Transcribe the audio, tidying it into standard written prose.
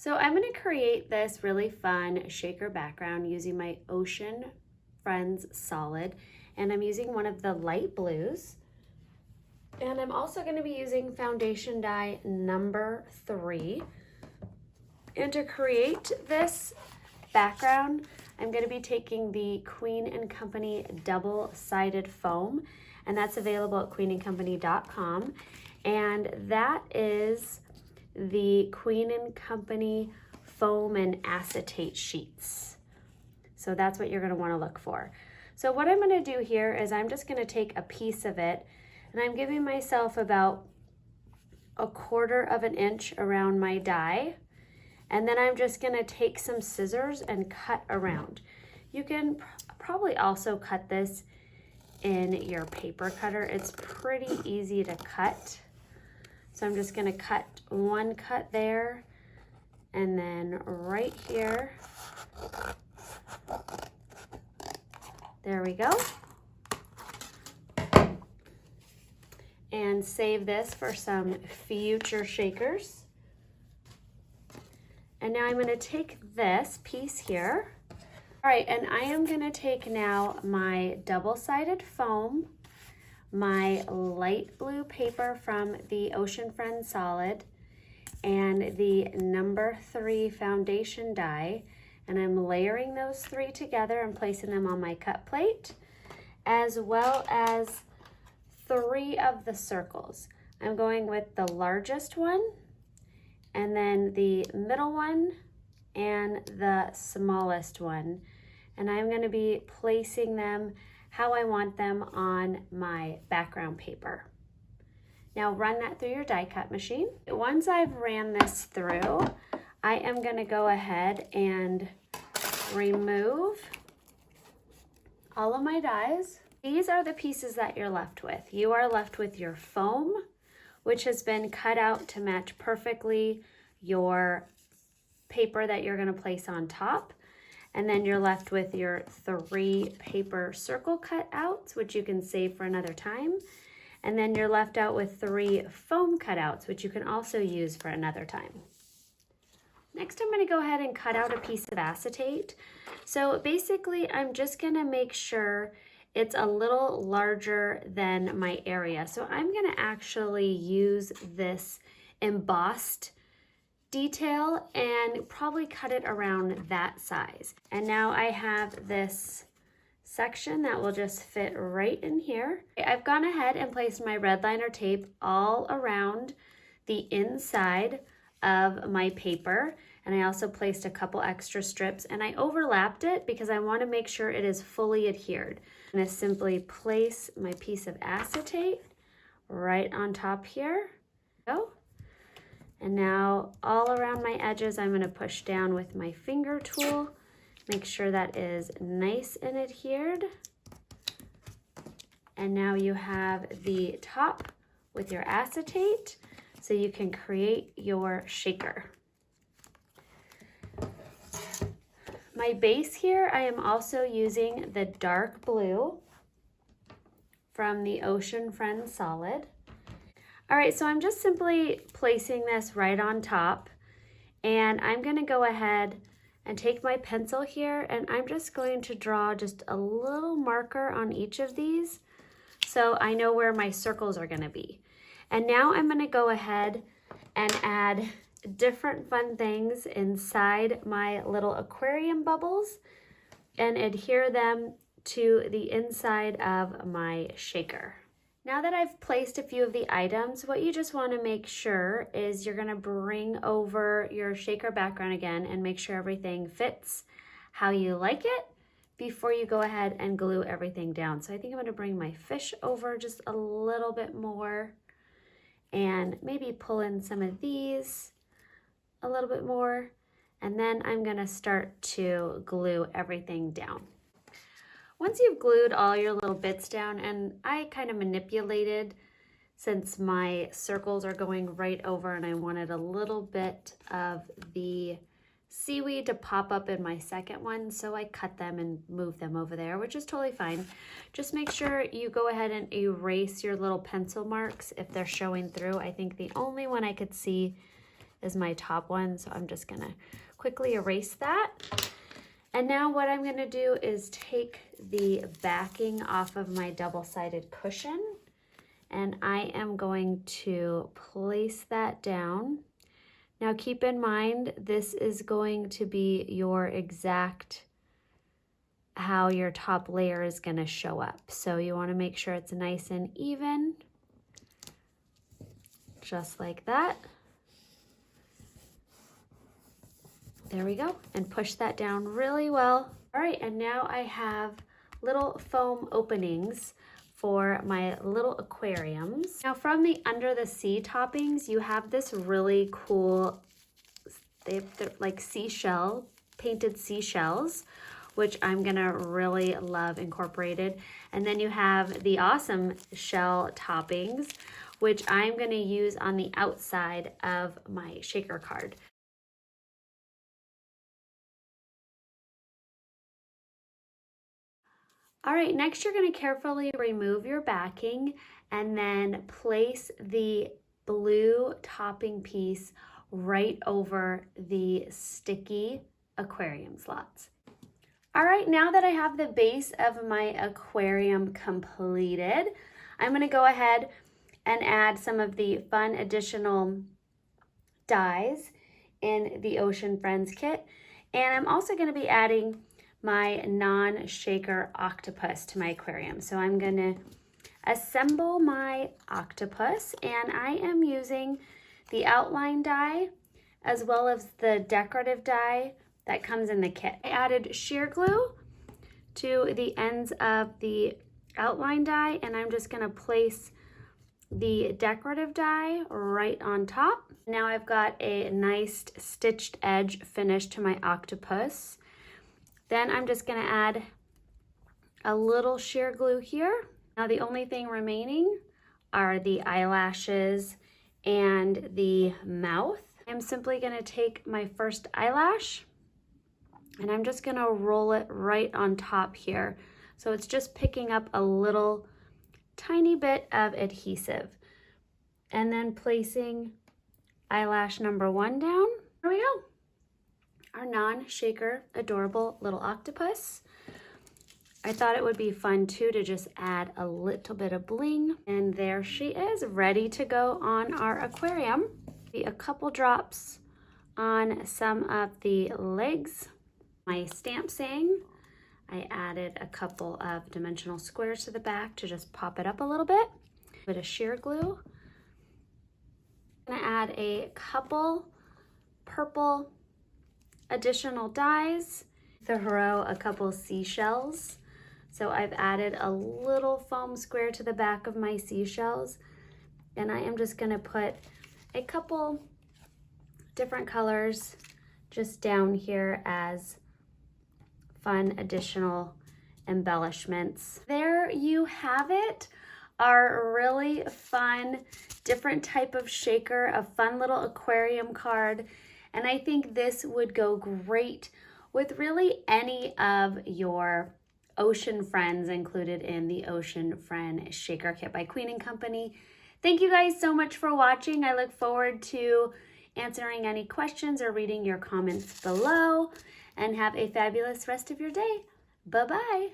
So I'm going to create this really fun shaker background using my Ocean Friends Solid, and I'm using one of the light blues. And I'm also going to be using foundation dye number 3. And to create this background, I'm going to be taking the Queen & Company double-sided foam, and that's available at queenandcompany.com. And that is the Queen & Company foam and acetate sheets. So that's what you're going to want to look for. So what I'm going to do here is I'm just going to take a piece of it, and I'm giving myself about 1/4 of an inch around my die, and then I'm just going to take some scissors and cut around. You can probably also cut this in your paper cutter. It's pretty easy to cut. So I'm just going to cut one cut there, and then right here. There we go. And save this for some future shakers. And now I'm going to take this piece here. All right, and I am going to take now my double-sided foam, my light blue paper from the Ocean Friends Solid, and the number 3 foundation dye, and I'm layering those 3 together and placing them on my cut plate, as well as 3 of the circles. I'm going with the largest one, and then the middle one, and the smallest one, and I'm going to be placing them how I want them on my background paper. Now run that through your die cut machine. Once I've ran this through, I am going to go ahead and remove all of my dies. These are the pieces that you're left with. You are left with your foam, which has been cut out to match perfectly your paper that you're going to place on top. And then you're left with your 3 paper circle cutouts, which you can save for another time. And then you're left out with 3 foam cutouts, which you can also use for another time. Next, I'm going to go ahead and cut out a piece of acetate. So basically, I'm just going to make sure it's a little larger than my area. So I'm going to actually use this embossed detail and probably cut it around that size. And now I have this section that will just fit right in here. I've gone ahead and placed my red liner tape all around the inside of my paper, and I also placed a couple extra strips, and I overlapped it because I want to make sure it is fully adhered. I'm going to simply place my piece of acetate right on top here. Go. And now all around my edges, I'm going to push down with my finger tool. Make sure that is nice and adhered. And now you have the top with your acetate, so you can create your shaker. My base here, I am also using the dark blue from the Ocean Friends Solid. All right, so I'm just simply placing this right on top, and I'm going to go ahead and take my pencil here, and I'm just going to draw just a little marker on each of these so I know where my circles are going to be. And now I'm going to go ahead and add different fun things inside my little aquarium bubbles and adhere them to the inside of my shaker. Now that I've placed a few of the items, what you just want to make sure is you're going to bring over your shaker background again and make sure everything fits how you like it before you go ahead and glue everything down. So I think I'm going to bring my fish over just a little bit more and maybe pull in some of these a little bit more, and then I'm going to start to glue everything down. Once you've glued all your little bits down, and I kind of manipulated since my circles are going right over and I wanted a little bit of the seaweed to pop up in my second one, so I cut them and moved them over there, which is totally fine. Just make sure you go ahead and erase your little pencil marks if they're showing through. I think the only one I could see is my top one, so I'm just gonna quickly erase that. And now what I'm gonna do is take the backing off of my double-sided cushion, and I am going to place that down. Now keep in mind, this is going to be your exact how your top layer is gonna show up. So you wanna make sure it's nice and even, just like that. There we go, and push that down really well. All right, and now I have little foam openings for my little aquariums. Now from the under the sea toppings, you have this really cool, they're like seashell, painted seashells, which I'm gonna really love incorporated. And then you have the awesome shell toppings, which I'm gonna use on the outside of my shaker card. All right, next you're gonna carefully remove your backing and then place the blue topping piece right over the sticky aquarium slots. All right, now that I have the base of my aquarium completed, I'm gonna go ahead and add some of the fun additional dies in the Ocean Friends kit. And I'm also gonna be adding my non-shaker octopus to my aquarium. So I'm gonna assemble my octopus, and I am using the outline die as well as the decorative die that comes in the kit. I added sheer glue to the ends of the outline die, and I'm just gonna place the decorative die right on top. Now I've got a nice stitched edge finish to my octopus. Then I'm just gonna add a little sheer glue here. Now the only thing remaining are the eyelashes and the mouth. I'm simply gonna take my first eyelash and I'm just gonna roll it right on top here. So it's just picking up a little tiny bit of adhesive. And then placing eyelash number 1 down. There we go. Our non-shaker adorable little octopus. I thought it would be fun too to just add a little bit of bling. And there she is, ready to go on our aquarium. A couple drops on some of the legs. My stamp saying, I added a couple of dimensional squares to the back to just pop it up a little bit. A bit of sheer glue. I'm gonna add a couple purple additional dies, throw a couple seashells. So I've added a little foam square to the back of my seashells, and I am just gonna put a couple different colors just down here as fun additional embellishments. There you have it, our really fun, different type of shaker, a fun little aquarium card. And I think this would go great with really any of your Ocean Friends included in the Ocean Friend Shaker Kit by Queen & Company. Thank you guys so much for watching. I look forward to answering any questions or reading your comments below. And have a fabulous rest of your day. Bye-bye.